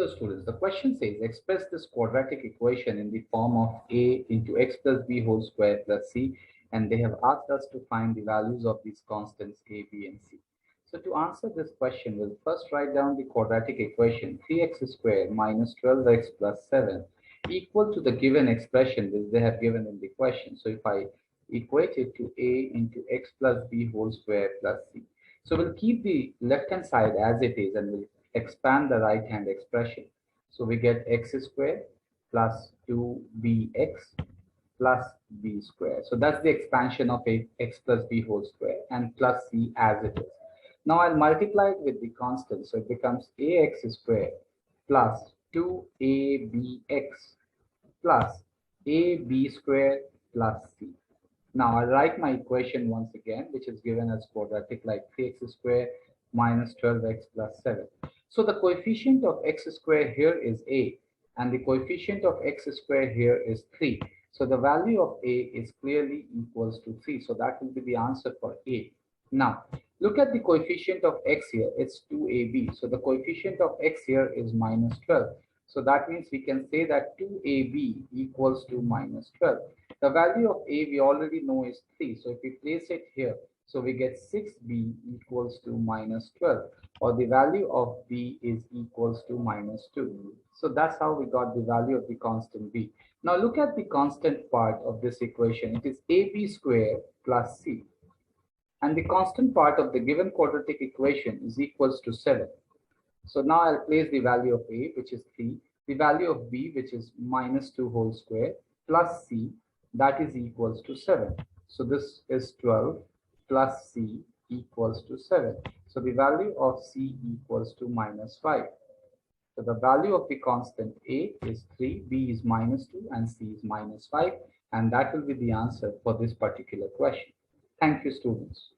Hello students, the question says express this quadratic equation in the form of a into x plus b whole square plus c, and they have asked us to find the values of these constants a, b and c. So to answer this question, we'll first write down the quadratic equation 3x squared minus 12x plus 7 equal to the given expression which they have given in the question. So if I equate it to a into x plus b whole square plus c. So we'll keep the left hand side as it is and we'll expand the right hand expression. So we get x squared plus 2bx plus b squared. So that's the expansion of x plus b whole square and plus c as it is. Now I'll multiply it with the constant. So it becomes ax squared plus 2abx plus ab squared plus c. Now I'll write my equation once again, which is given as quadratic like 3x squared minus 12x plus 7. So the coefficient of x squared here is a, and the coefficient of x squared here is 3. So the value of a is clearly equals to 3. So that will be the answer for a. Now look at the coefficient of x here. It's 2ab. So the coefficient of x here is minus 12. So that means we can say that 2ab equals to minus 12. The value of a we already know is 3. So if we place it here, so we get 6b equals to minus 12, or the value of b is equals to minus 2. So that's how we got the value of the constant b. Now look at the constant part of this equation. It is ab squared plus c. And the constant part of the given quadratic equation is equals to 7. So now I'll place the value of a, which is 3, the value of b, which is minus 2 whole square, plus c, that is equals to 7. So this is 12 plus c equals to 7. So the value of c equals to minus 5. So the value of the constant a is 3, b is minus 2, and c is minus 5. And that will be the answer for this particular question. Thank you, students.